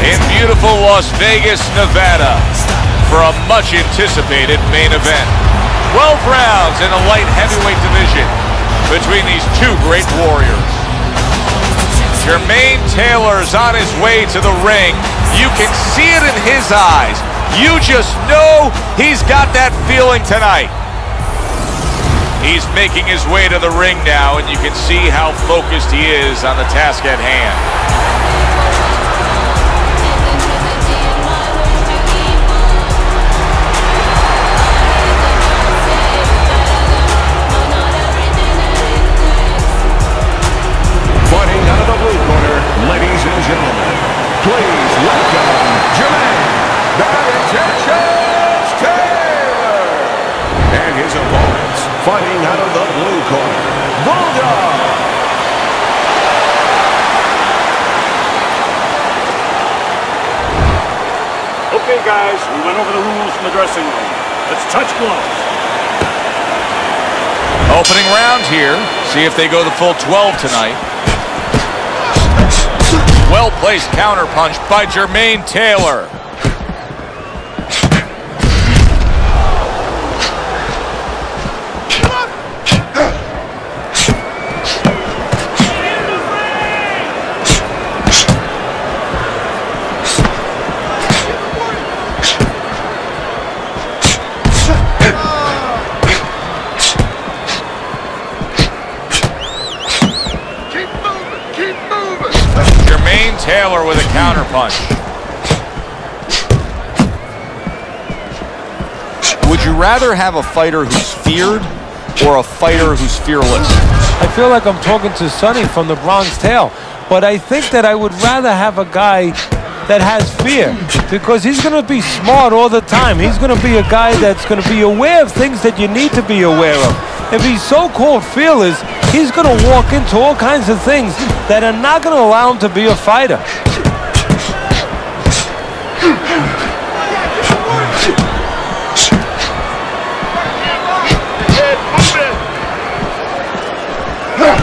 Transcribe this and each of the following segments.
in beautiful Las Vegas, Nevada, for a much-anticipated main event. 12 rounds in the light heavyweight division between these two great warriors. Jermain Taylor's on his way to the ring. You can see it in his eyes. You just know he's got that feeling tonight. He's making his way to the ring now, and you can see how focused he is on the task at hand. Fighting out of the blue corner, ladies and gentlemen, please welcome Jermain, the Intentions Taylor, and his opponents, fighting out of the blue corner, Bulldog. Okay, guys, we went over the rules from the dressing room. Let's touch gloves. Opening round here. See if they go the full 12 tonight. Well-placed counterpunch by Jermain Taylor. Taylor with a counterpunch. Would you rather have a fighter who's feared or a fighter who's fearless? I feel like I'm talking to Sonny from the Bronx Tale, but I think that I would rather have a guy that has fear, because he's going to be smart all the time. He's going to be a guy that's going to be aware of things that you need to be aware of. If he's so-called fearless, he's going to walk into all kinds of things that are not going to allow him to be a fighter.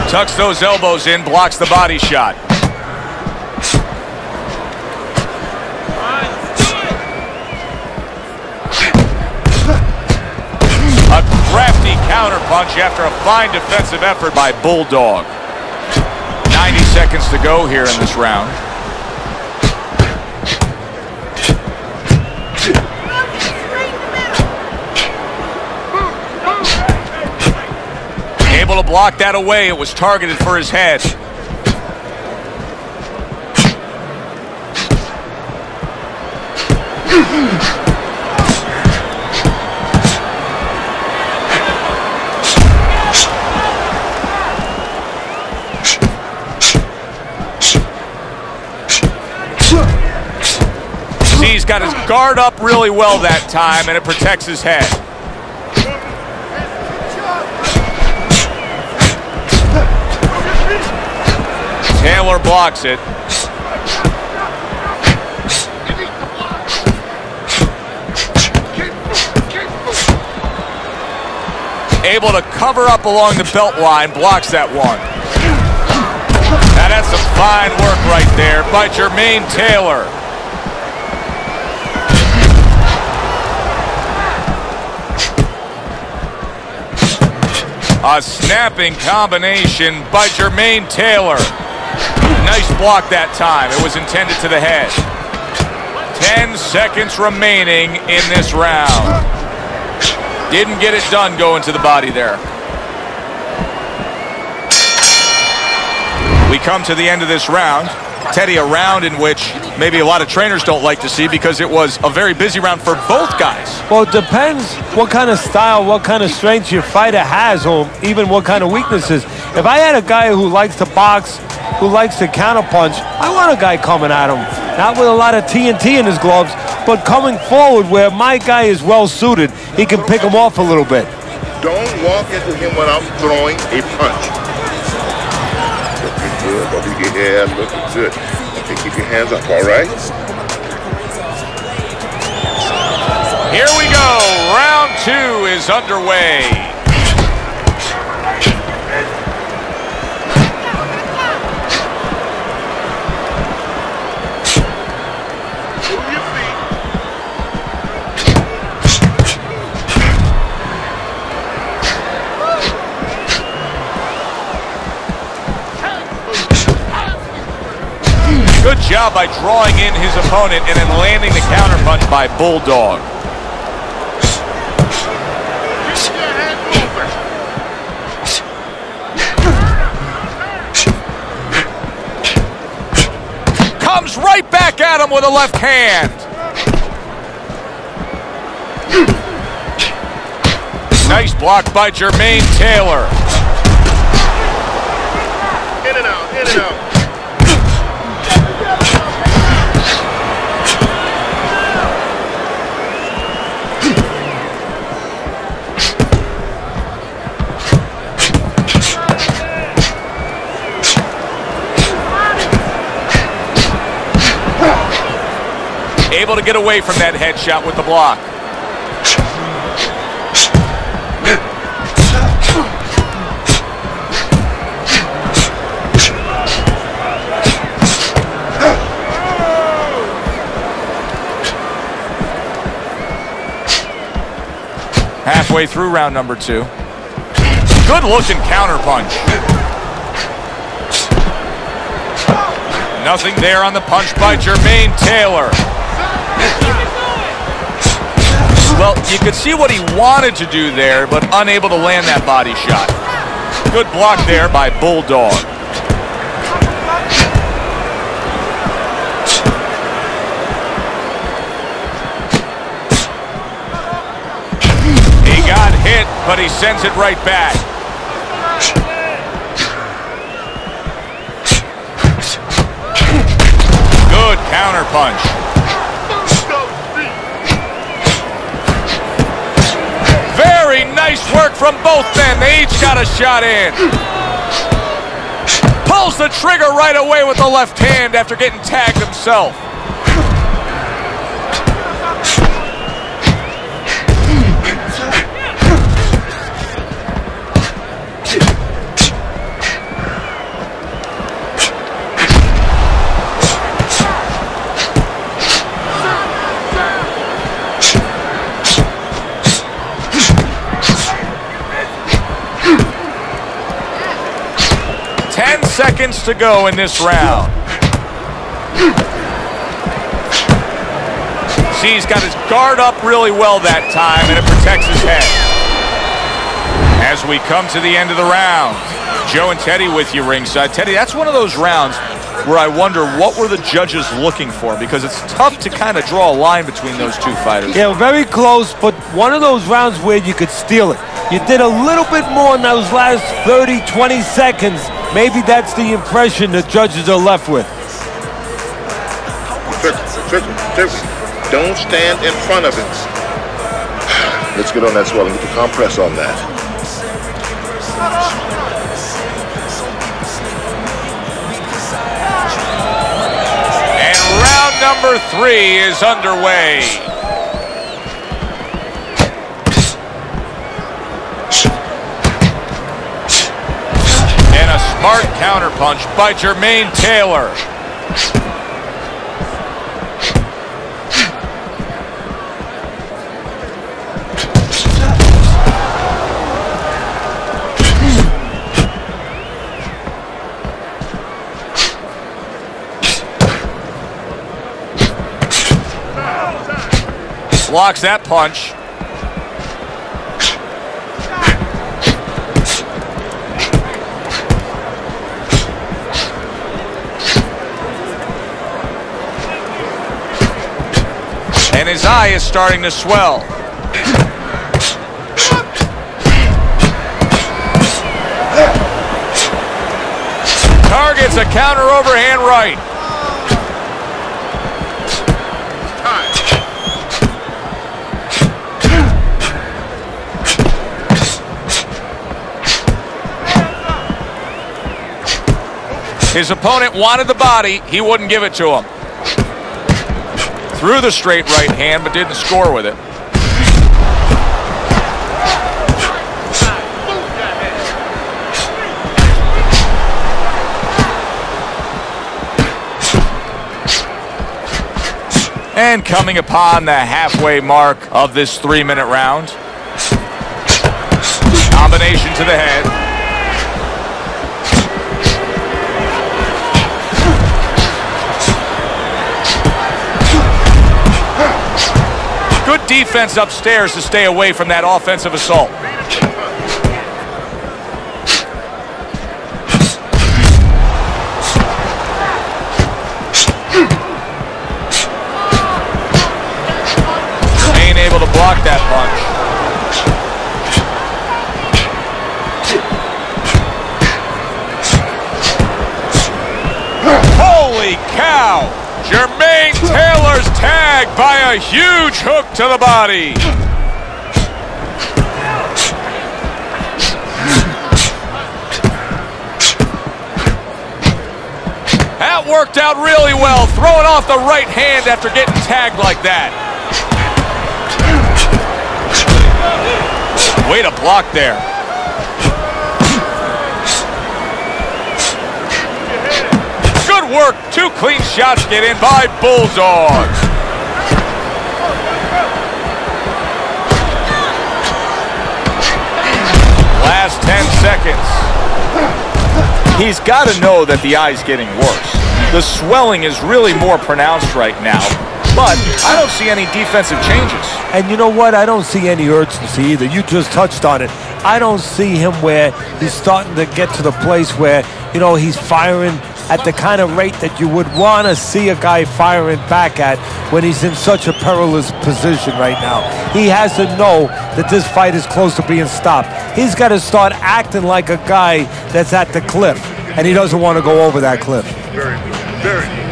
Tucks those elbows in, blocks the body shot. A crafty counterpunch after a fine defensive effort by Bulldog. 90 seconds to go here in this round. Able to block that away. It was targeted for his head. He's got his guard up really well that time, and it protects his head. Taylor blocks it. Able to cover up along the belt line, blocks that one. Now that's some fine work right there by Jermain Taylor. A snapping combination by Jermain Taylor. Nice block that time. It was intended to the head. 10 seconds remaining in this round. Didn't get it done going to the body there. We come to the end of this round. Teddy, a round in which maybe a lot of trainers don't like to see because it was a very busy round for both guys. Well, it depends what kind of style, what kind of strength your fighter has, or even what kind of weaknesses. If I had a guy who likes to box, who likes to counterpunch, I want a guy coming at him. Not with a lot of TNT in his gloves, but coming forward where my guy is well suited. He can pick him off a little bit. Don't walk into him without throwing a punch. Looking good, buddy. Yeah, looking good. Okay, keep your hands up, all right? Here we go. Round 2 is underway. job by drawing in his opponent and then landing the counterpunch by Bulldog. Comes right back at him with a left hand. Nice block by Jermain Taylor. In and out, in and out. Able to get away from that headshot with the block. Halfway through round number 2. Good looking counterpunch. Nothing there on the punch by Jermain Taylor. Well, you could see what he wanted to do there, but unable to land that body shot. Good block there by Bulldog. He got hit, but he sends it right back. Good counterpunch. Very nice work from both men. They each got a shot in. Pulls the trigger right away with the left hand after getting tagged himself. Seconds to go in this round. See, he's got his guard up really well that time, and it protects his head. As we come to the end of the round, Joe and Teddy with you ringside. Teddy, that's one of those rounds where I wonder what were the judges looking for, because it's tough to kind of draw a line between those two fighters. Yeah, very close, but one of those rounds where you could steal it. You did a little bit more in those last 30, 20 seconds. Maybe that's the impression the judges are left with. Tricky. Don't stand in front of it. Let's get on that swell and get the compress on that. And round number 3 is underway. Smart counterpunch by Jermain Taylor. Blocks that punch. And his eye is starting to swell. Targets a counter overhand right. His opponent wanted the body. He wouldn't give it to him. Threw the straight right hand, but didn't score with it. And coming upon the halfway mark of this 3-minute round. Combination to the head. Good defense upstairs to stay away from that offensive assault. Ain't able to block that punch. Holy cow! Jermain Taylor's tagged by a huge hook to the body. That worked out really well, throwing off the right hand after getting tagged like that. Way to block there. Good work. 2 clean shots get in by Bulldogs. Last 10 seconds. He's got to know that the eye's getting worse. The swelling is really more pronounced right now, but I don't see any defensive changes. And you know what? I don't see any urgency either. You just touched on it. I don't see him where he's starting to get to the place where, you know, he's firing at the kind of rate that you would want to see a guy firing back at when he's in such a perilous position right now. He has to know that this fight is close to being stopped. He's got to start acting like a guy that's at the cliff, and he doesn't want to go over that cliff. Very, very.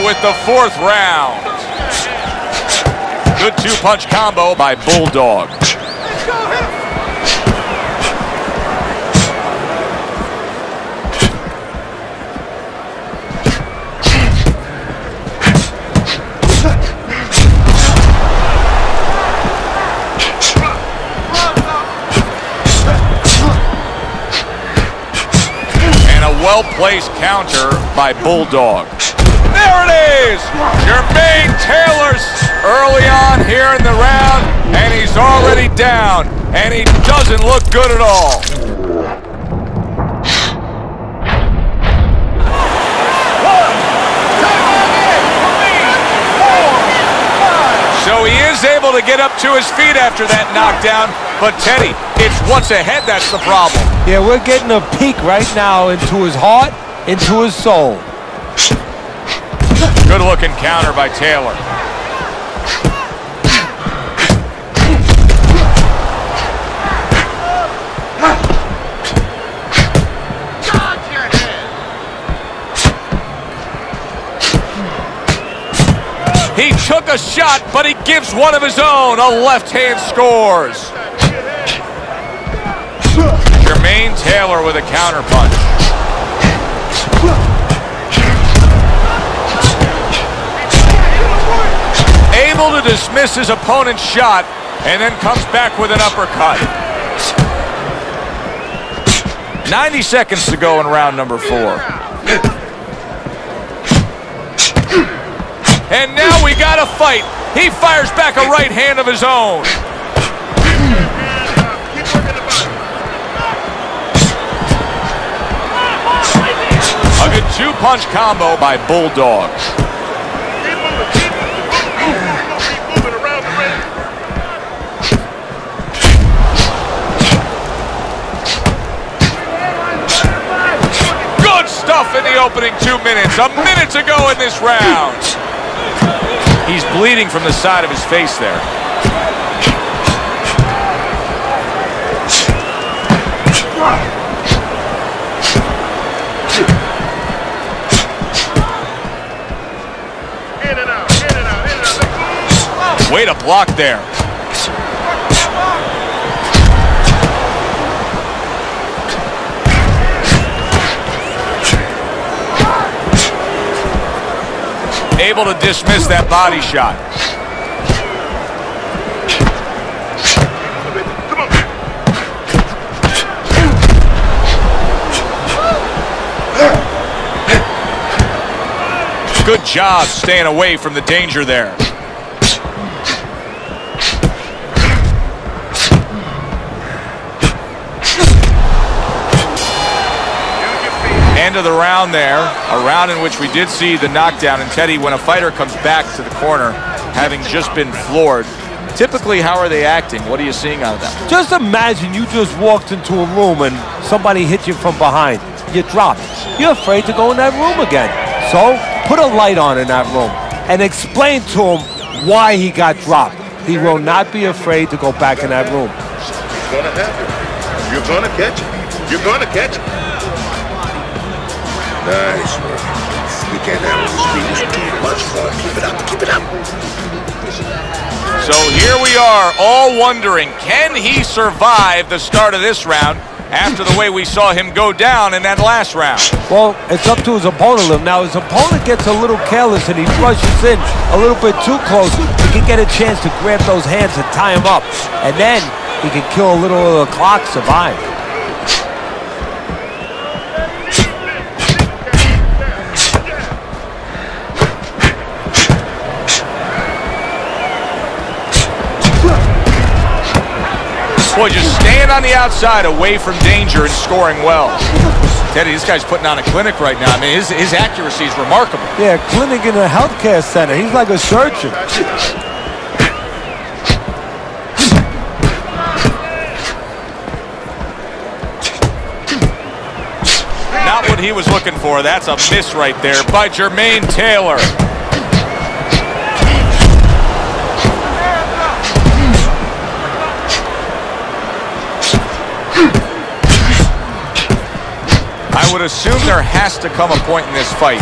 With the 4th round. Good 2-punch combo by Bulldog. And a well-placed counter by Bulldog. There it is! Jermain Taylor's early on here in the round, and he's already down, and he doesn't look good at all. So he is able to get up to his feet after that knockdown, but Teddy, it's what's ahead that's the problem. Yeah, we're getting a peek right now into his heart, into his soul. Good looking counter by Taylor. He took a shot, but he gives one of his own. A left hand scores. Jermain Taylor with a counter punch. Able to dismiss his opponent's shot and then comes back with an uppercut. 90 seconds to go in round number 4. And now we got a fight. He fires back a right hand of his own. A good 2-punch combo by Bulldog. Good stuff in the opening 2 minutes. A minute to go in this round. He's bleeding from the side of his face there. Way to block there. Able to dismiss that body shot. Good job staying away from the danger there. End of the round there, a round in which we did see the knockdown. And Teddy, when a fighter comes back to the corner, having just been floored, typically how are they acting? What are you seeing out of them? Just imagine you just walked into a room and somebody hit you from behind. You dropped. You're afraid to go in that room again. So put a light on in that room and explain to him why he got dropped. He will not be afraid to go back in that room. He's going to have it. You're going to catch it. You're going to catch it. Nice work. He can't handle the speed. It's too much for him. Keep it up. Keep it up. So here we are, all wondering, can he survive the start of this round after the way we saw him go down in that last round? Well, it's up to his opponent. Now, his opponent gets a little careless and he rushes in a little bit too close. He can get a chance to grab those hands and tie him up. And then he can kill a little of the clock, survive. Boy, just staying on the outside, away from danger and scoring well. Teddy, this guy's putting on a clinic right now. I mean, his accuracy is remarkable. Yeah, clinic in a healthcare center. He's like a surgeon. Not what he was looking for. That's a miss right there by Jermain Taylor. I would assume there has to come a point in this fight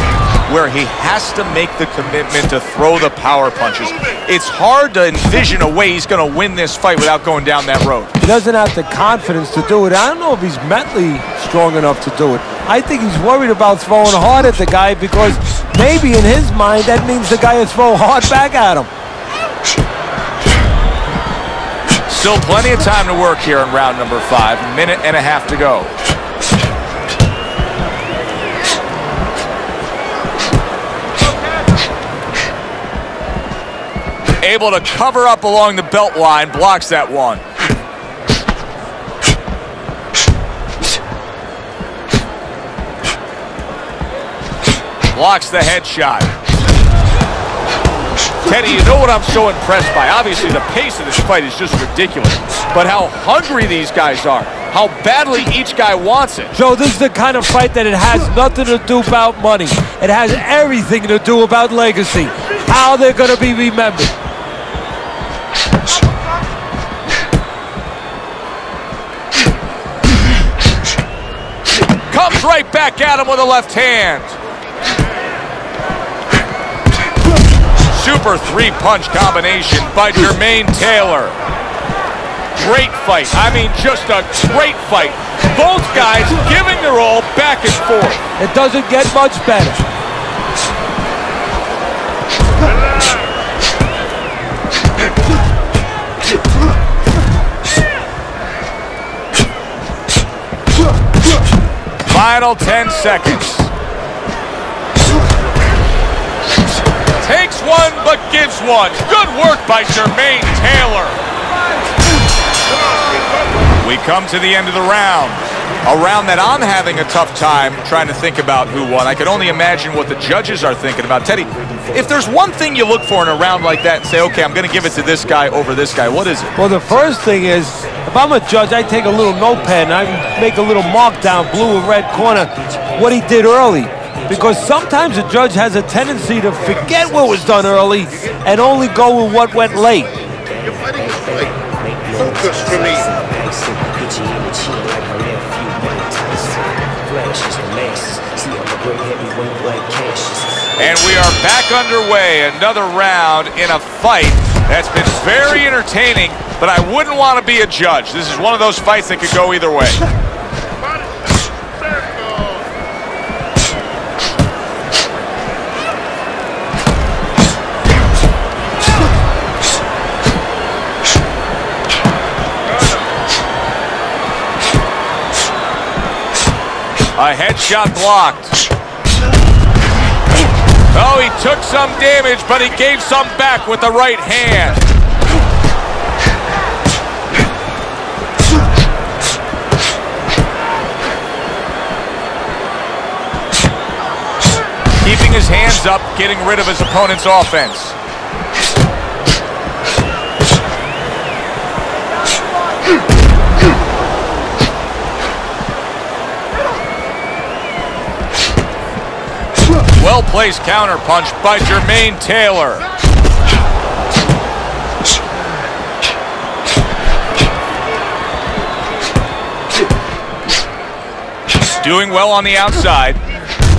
where he has to make the commitment to throw the power punches. It's hard to envision a way he's going to win this fight without going down that road. He doesn't have the confidence to do it. I don't know if he's mentally strong enough to do it. I think he's worried about throwing hard at the guy because maybe in his mind that means the guy will throw hard back at him. Still plenty of time to work here in round number 5. A minute and a half to go. Able to cover up along the belt line, blocks that one. Blocks the headshot. Teddy, you know what I'm so impressed by? Obviously, the pace of this fight is just ridiculous. But how hungry these guys are. How badly each guy wants it. Joe, this is the kind of fight that it has nothing to do about money. It has everything to do about legacy. How they're going to be remembered. Comes right back at him with a left hand. Super 3-punch combination by Jermain Taylor. Great fight. I mean, just a great fight. Both guys giving their all back and forth. It doesn't get much better. Final 10 seconds. Takes one, but gives one. Good work by Jermain Taylor. We come to the end of the round. A round that I'm having a tough time trying to think about who won. I can only imagine what the judges are thinking about. Teddy, if there's one thing you look for in a round like that and say, okay, I'm going to give it to this guy over this guy, what is it? Well, the first thing is, if I'm a judge, I take a little notepad and I make a little mark down, blue or red corner, what he did early. Because sometimes a judge has a tendency to forget what was done early and only go with what went late. You're fighting this fight. Focus for me. And we are back underway. Another round in a fight that's been very entertaining, but I wouldn't want to be a judge. This is one of those fights that could go either way. A headshot blocked. Oh, he took some damage, but he gave some back with the right hand. up, getting rid of his opponent's offense. Well-placed counterpunch by Jermain Taylor. Doing well on the outside.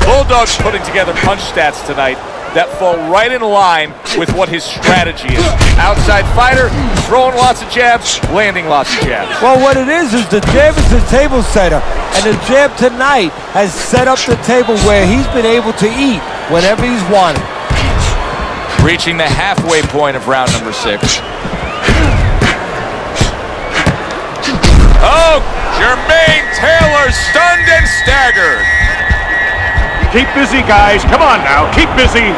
Bulldog's putting together punch stats tonight that fall right in line with what his strategy is. Outside fighter, throwing lots of jabs, landing lots of jabs. Well, what it is the jab is the table setter. And the jab tonight has set up the table where he's been able to eat whenever he's wanted. Reaching the halfway point of round number 6. Oh, Jermain Taylor stunned and staggered. Keep busy, guys. Come on now. Keep busy.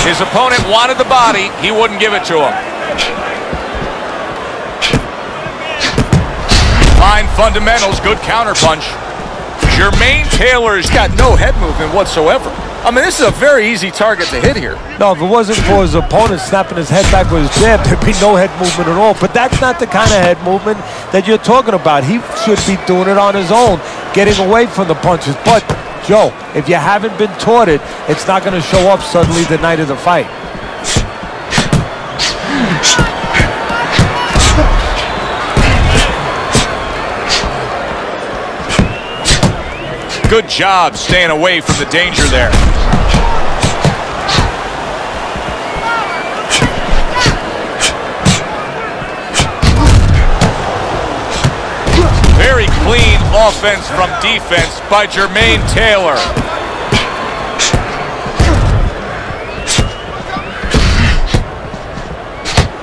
His opponent wanted the body. He wouldn't give it to him. Fine fundamentals, good counterpunch. Jermain Taylor's got no head movement whatsoever. I mean, this is a very easy target to hit here. No, if it wasn't for his opponent snapping his head back with his jab, there'd be no head movement at all. But that's not the kind of head movement that you're talking about. He should be doing it on his own, getting away from the punches. But, Joe, if you haven't been taught it, it's not going to show up suddenly the night of the fight. Good job staying away from the danger there. Very clean offense from defense by Jermain Taylor.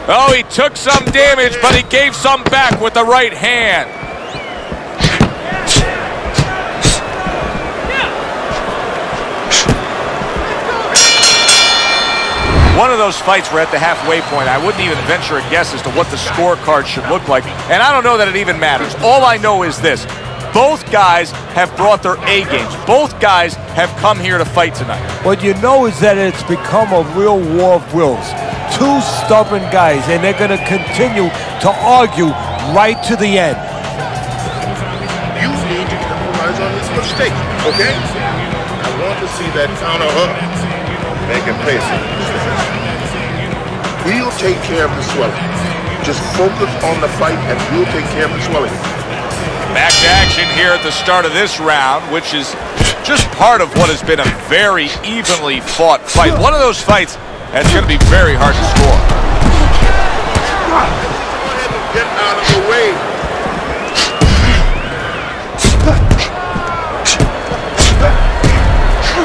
Oh, he took some damage, but he gave some back with the right hand. One of those fights were at the halfway point. I wouldn't even venture a guess as to what the scorecard should look like. And I don't know that it even matters. All I know is this. Both guys have brought their A games. Both guys have come here to fight tonight. What you know is that it's become a real war of wills. Two stubborn guys, and they're going to continue to argue right to the end. You need to capitalize on this mistake, okay? I want to see that counter up. Make it place. We'll take care of the swelling. Just focus on the fight and we'll take care of the swelling. Back to action here at the start of this round, which is just part of what has been a very evenly fought fight. One of those fights that's going to be very hard to score. Go ahead and get out of the way.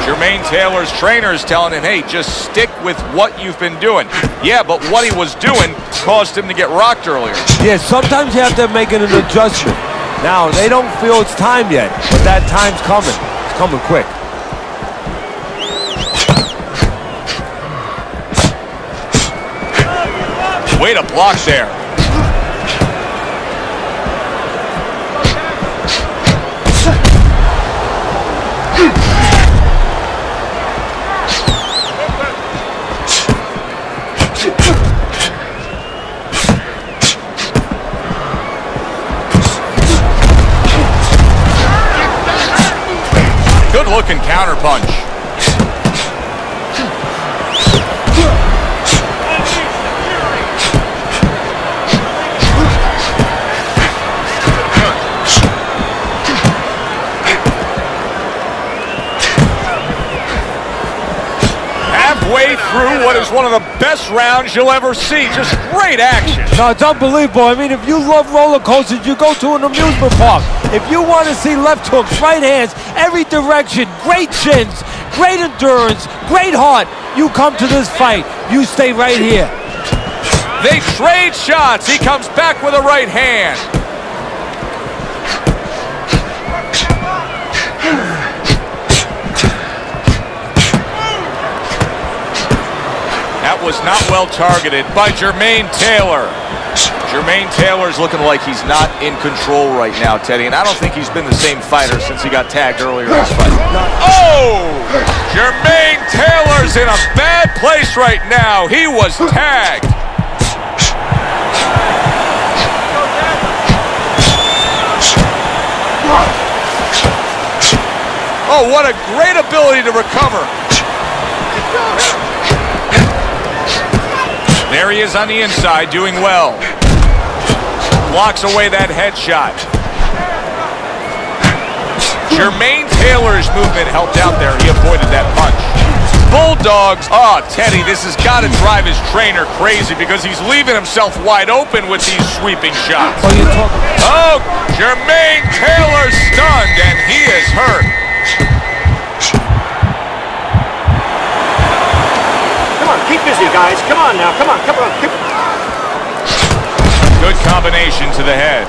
Jermain Taylor's trainer is telling him, hey, just stick with what you've been doing. Yeah, but what he was doing caused him to get rocked earlier. Yeah, sometimes you have to make an adjustment. Now, they don't feel it's time yet, but that time's coming. It's coming quick. Way to block there. Good looking counterpunch. Halfway through what is one of the best rounds you'll ever see. Just great action. No, it's unbelievable. I mean, if you love roller coasters, you go to an amusement park. If you want to see left hooks, right hands, every direction, great chins, great endurance, great heart, you come to this fight. You stay right here. They trade shots. He comes back with a right hand. That was not well targeted by Jermain Taylor. Jermain Taylor's looking like he's not in control right now, Teddy, and I don't think he's been the same fighter since he got tagged earlier in this fight. Oh! Jermain Taylor's in a bad place right now. He was tagged. Oh, what a great ability to recover. There he is on the inside, doing well. Blocks away that headshot. Jermain Taylor's movement helped out there. He avoided that punch. Bulldogs. Oh, Teddy, this has got to drive his trainer crazy because he's leaving himself wide open with these sweeping shots. Oh, Jermain Taylor's stunned, and he is hurt. Come on, keep busy, guys. Come on now. Come on. Good combination to the head.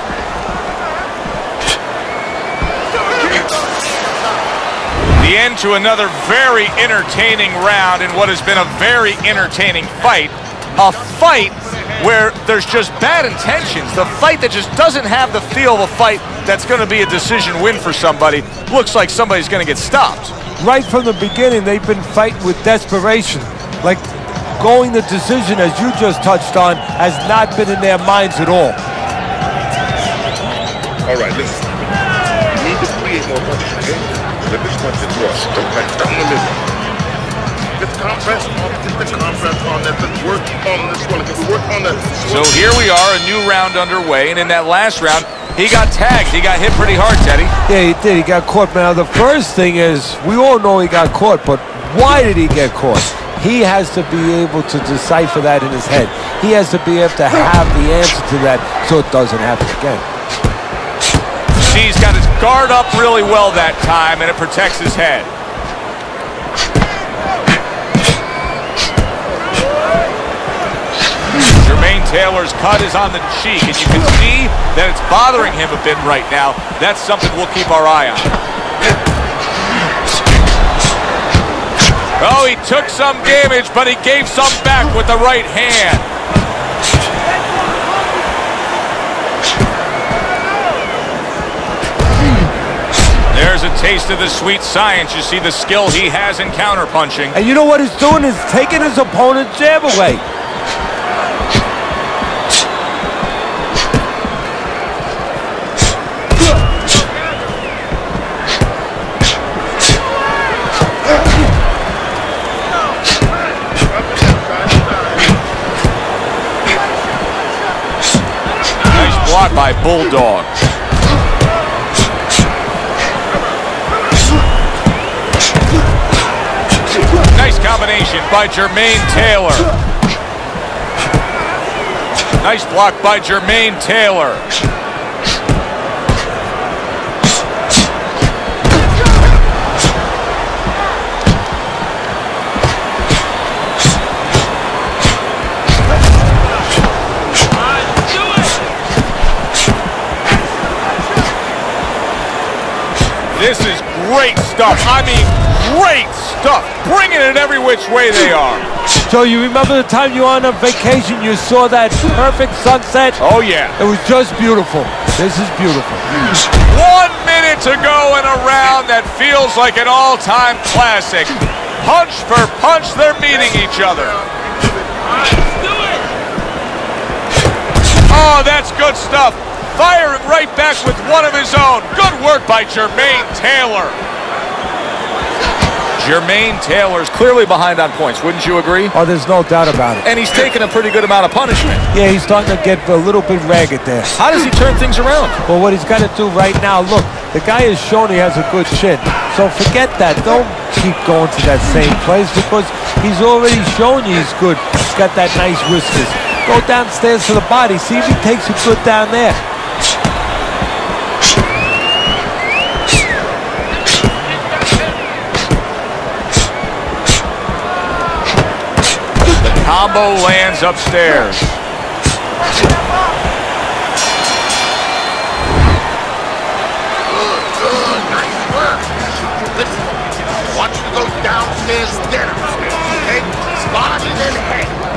The end to another very entertaining round in what has been a very entertaining fight. A fight where there's just bad intentions. The fight that just doesn't have the feel of a fight that's going to be a decision win for somebody. Looks like somebody's going to get stopped. Right from the beginning, they've been fighting with desperation. Like going the decision, as you just touched on, has not been in their minds at all. All right, listen. You need to create more punches, okay? Let this punch is rough. Don't back down in the middle. Get the compress on. Get the compress on. Let's work on this one. Let's work on that. So here we are, a new round underway, and in that last round, he got tagged. He got hit pretty hard, Teddy. Yeah, he did. He got caught. Now, the first thing is, we all know he got caught, but why did he get caught? He has to be able to decipher that in his head. He has to be able to have the answer to that so it doesn't happen again. He's got his guard up really well that time, and it protects his head. Jermain Taylor's cut is on the cheek, and you can see that it's bothering him a bit right now. That's something we'll keep our eye on. Oh, he took some damage, but he gave some back with the right hand. There's a taste of the sweet science. You see the skill he has in counterpunching. And you know what he's doing is taking his opponent's jab away. Nice block by Bulldog. Nice combination by Jermain Taylor. Nice block by Jermain Taylor. This is great stuff. I mean, great stuff. Bringing it every which way they are. So you remember the time you were on a vacation, you saw that perfect sunset? Oh, yeah. It was just beautiful. This is beautiful. 1 minute to go in a round that feels like an all-time classic. Punch for punch, they're meeting each other. Oh, that's good stuff. Firing right back with one of his own. Good work by Jermain Taylor. Jermain Taylor's clearly behind on points, wouldn't you agree? Oh, there's no doubt about it. And he's taking a pretty good amount of punishment. Yeah, he's starting to get a little bit ragged there. How does he turn things around? Well, what he's got to do right now, look, the guy has shown he has a good chin. So forget that. Don't keep going to that same place because he's already shown you he's good. He's got that nice whiskers. Go downstairs to the body. See if he takes it good down there. Combo lands upstairs. Good, nice work. Listen, I want you to go downstairs, then upstairs, okay? Body then head.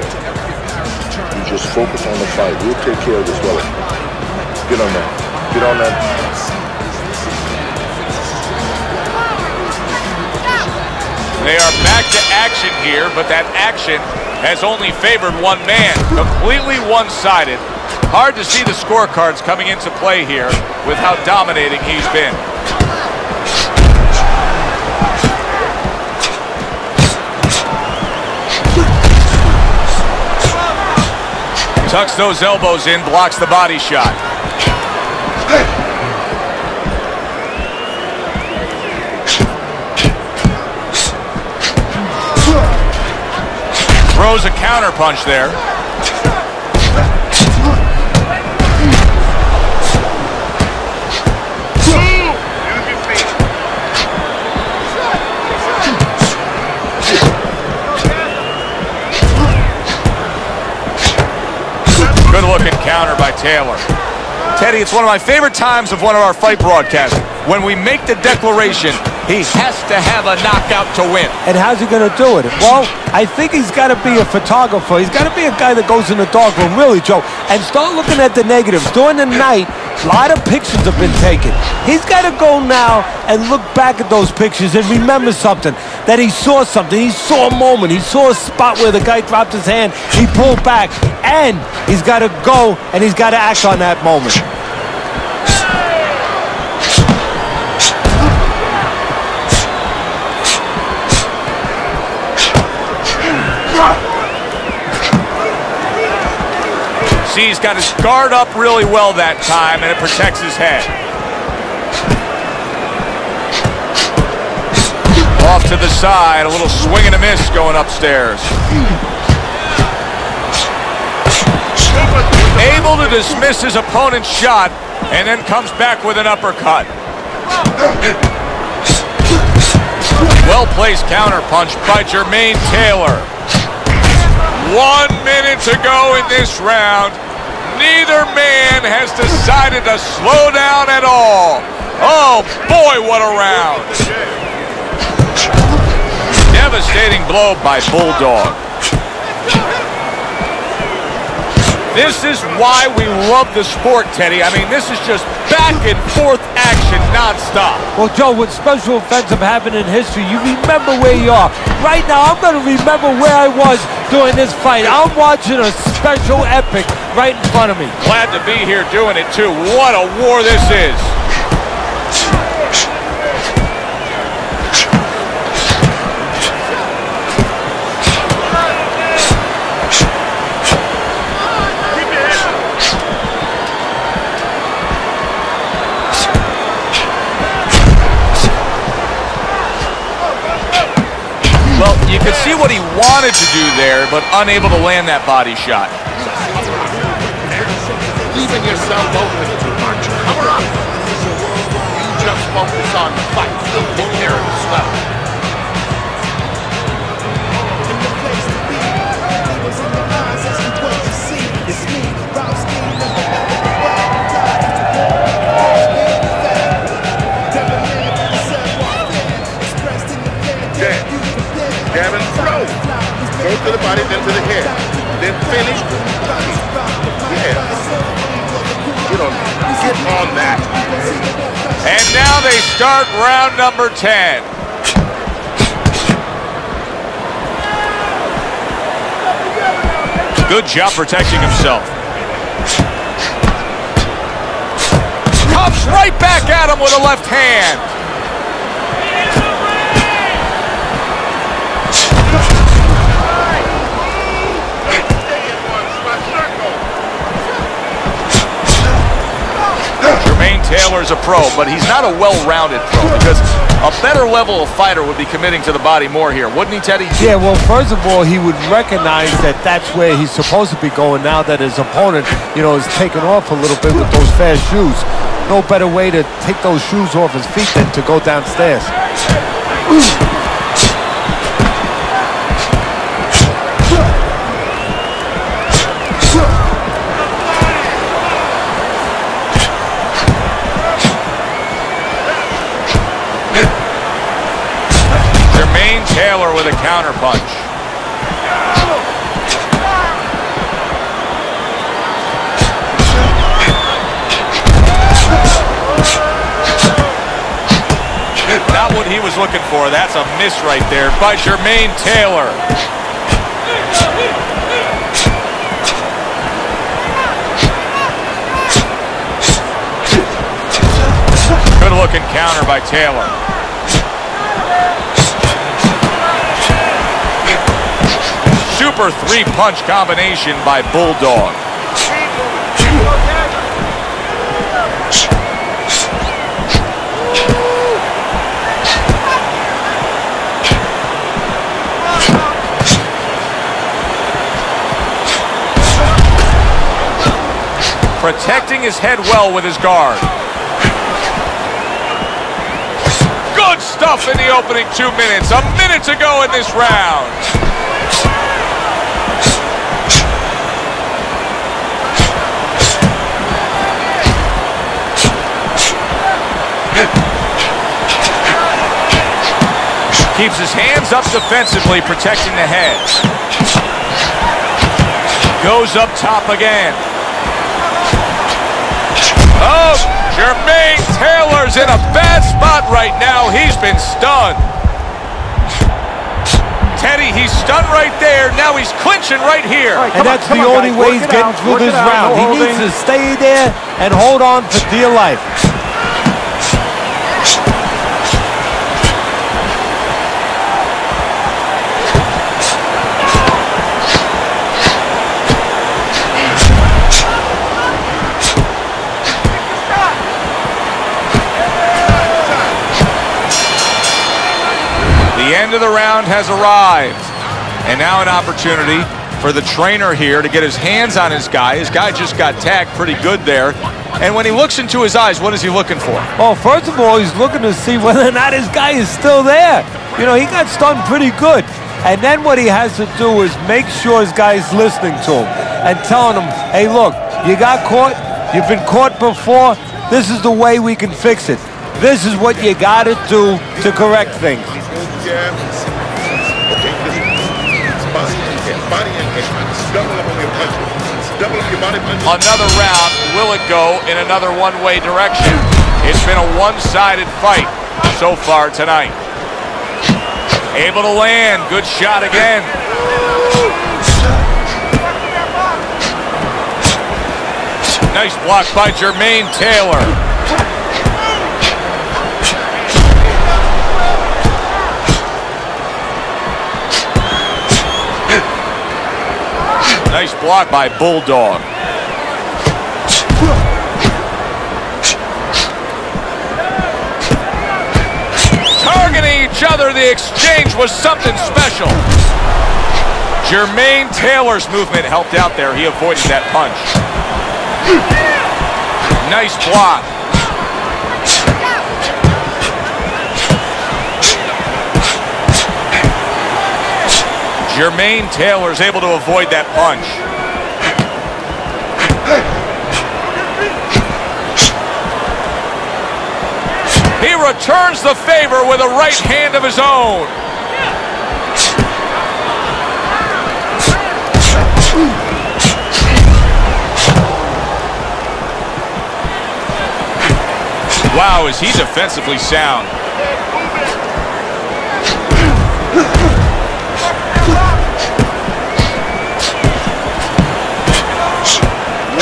You just focus on the fight. We'll take care of this well. Get on that. Get on that. They are back to action here, but that action has only favored one man. Completely one-sided. Hard to see the scorecards coming into play here with how dominating he's been. Tucks those elbows in, blocks the body shot. Throws a counter punch there. Good looking counter by Taylor. Teddy, it's one of my favorite times of one of our fight broadcasts. When we make the declaration, he has to have a knockout to win. And how's he going to do it? Well, I think he's got to be a photographer. He's got to be a guy that goes in the dark room, really, Joe, and start looking at the negatives. During the night, a lot of pictures have been taken. He's got to go now and look back at those pictures and remember something, that he saw something. He saw a moment. He saw a spot where the guy dropped his hand. He pulled back, and he's got to go, and he's got to act on that moment. See, he's got his guard up really well that time, and it protects his head. Off to the side, a little swing and a miss going upstairs. Able to dismiss his opponent's shot, and then comes back with an uppercut. Well-placed counter punch by Jermain Taylor. 1 minute to go in this round. Neither man has decided to slow down at all. Oh boy, what a round. Devastating blow by Bulldog. This is why we love the sport, Teddy. I mean, this is just back and forth action nonstop. Well, Joe, when special events have happened in history, you remember where you are. Right now, I'm going to remember where I was during this fight. I'm watching a special epic right in front of me. Glad to be here doing it, too. What a war this is. Well, you could see what he wanted to do there, but unable to land that body shot. Leaving yourself open too much. Cover up. You just focus on the fight. You'll take care of yourself. Jab and throw. Go to the body, then to the head. Then finish. Yeah. Get on that. And now they start round number 10. Good job protecting himself. Comes right back at him with a left hand. Jermain Taylor's a pro, but he's not a well-rounded pro, because a better level of fighter would be committing to the body more here, wouldn't he, Teddy? Yeah, well, first of all, he would recognize that that's where he's supposed to be going now that his opponent, you know, is taking off a little bit with those fast shoes. No better way to take those shoes off his feet than to go downstairs. Taylor with a counter punch. he was looking for. That's a miss right there by Jermain Taylor. Good looking counter by Taylor. Super three-punch combination by Bulldog. Protecting his head well with his guard. Good stuff in the opening 2 minutes. A minute to go in this round. Keeps his hands up defensively, protecting the head. Goes up top again. Oh, Jermain Taylor's in a bad spot right now. He's been stunned. Teddy, he's stunned right there. Now he's clinching right here. And that's the only way he's getting through this round. He needs to stay there and hold on for dear life. The end of the round has arrived. And now an opportunity for the trainer here to get his hands on his guy. His guy just got tagged pretty good there. And when he looks into his eyes, what is he looking for? Well, first of all, he's looking to see whether or not his guy is still there. You know, he got stunned pretty good. And then what he has to do is make sure his guy is listening to him and telling him, hey, look, you got caught. You've been caught before. This is the way we can fix it. This is what you got to do to correct things. Another round. Will it go in another one-way direction? It's been a one-sided fight so far tonight. Able to land. Good shot again. Nice block by Jermain Taylor. Nice block by Bulldog. Targeting each other, the exchange was something special. Jermain Taylor's movement helped out there. He avoided that punch. Nice block. Jermain Taylor's able to avoid that punch. He returns the favor with a right hand of his own. Wow, is he defensively sound.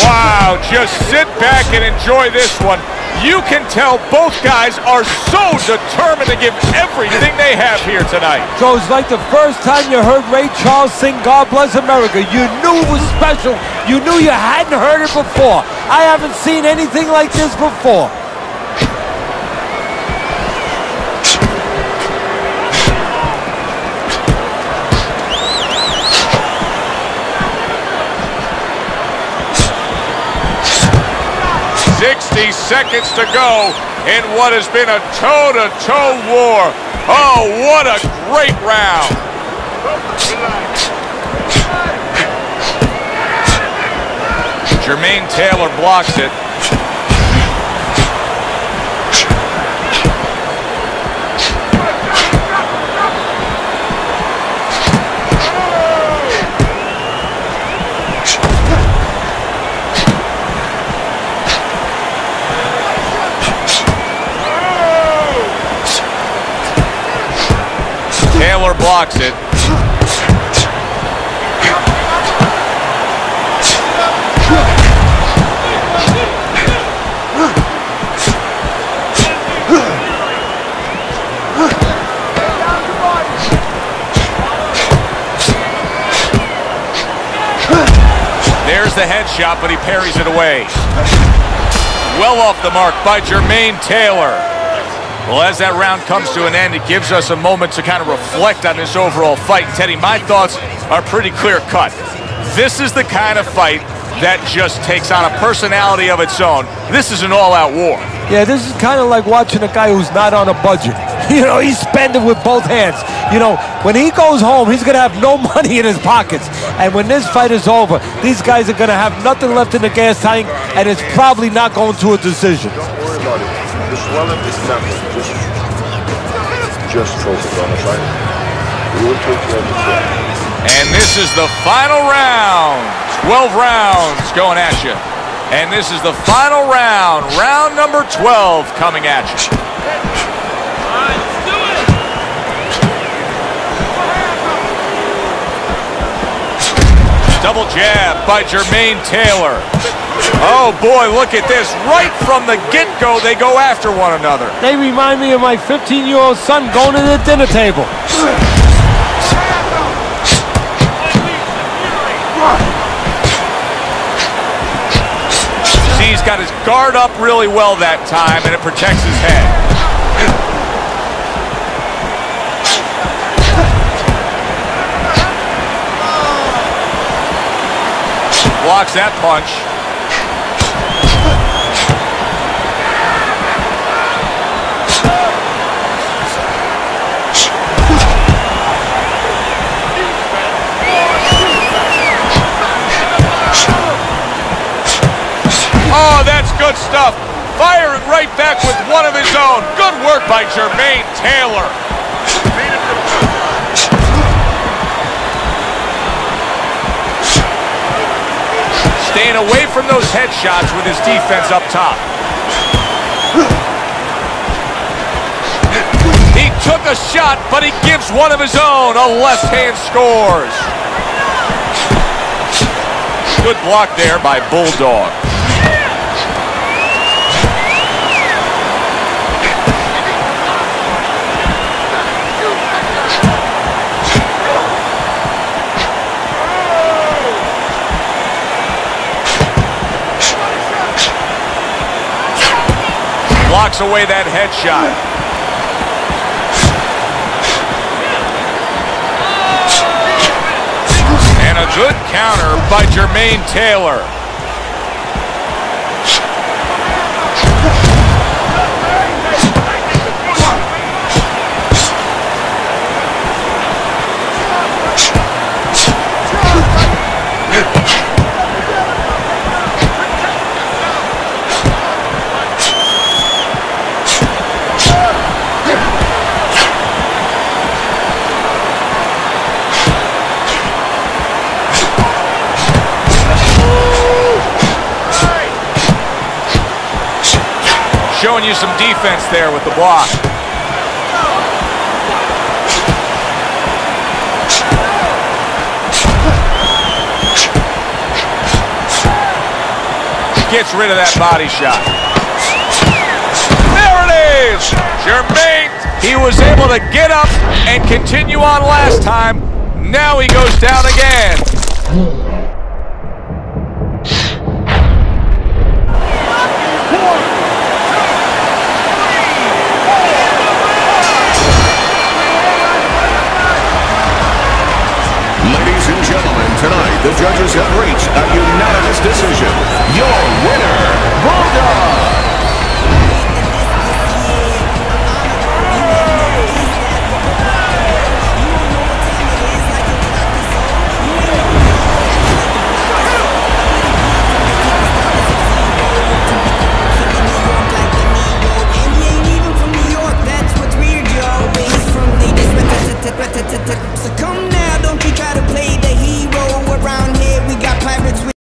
Wow, just sit back and enjoy this one. You can tell both guys are so determined to give everything they have here tonight. So it's like the first time you heard Ray Charles sing God Bless America. You knew it was special. You knew you hadn't heard it before. I haven't seen anything like this before. Seconds to go in what has been a toe-to-toe war. Oh, what a great round. Jermain Taylor blocks it. blocks it. There's the headshot, but he parries it away. Well off the mark by Jermain Taylor. Well, as that round comes to an end, it gives us a moment to kind of reflect on this overall fight. Teddy, my thoughts are pretty clear-cut. This is the kind of fight that just takes on a personality of its own. This is an all-out war. Yeah, this is kind of like watching a guy who's not on a budget. You know, he's spending with both hands. You know, when he goes home, he's going to have no money in his pockets. And when this fight is over, these guys are going to have nothing left in the gas tank, and it's probably not going to a decision. Don't worry about it. The swelling is nothing. Just focus on the fight. We will take care of the fight. And this is the final round. 12 rounds going at you. And this is the final round. Round number 12 coming at you. Double jab by Jermain Taylor. Oh boy, look at this. Right from the get-go, they go after one another. They remind me of my 15-year-old son going to the dinner table. See, he's got his guard up really well that time, and it protects his head. Blocks that punch. Oh, that's good stuff. Firing right back with one of his own. Good work by Jermain Taylor. Staying away from those headshots with his defense up top. He took a shot, but he gives one of his own. A left hand scores. Good block there by Bulldog. Blocks away that headshot. And a good counter by Jermain Taylor. Showing you some defense there with the block. Gets rid of that body shot. There it is! Jermain, he was able to get up and continue on last time. Now he goes down again. Tonight, the judges have reached a unanimous decision. Your winner, Bulldog!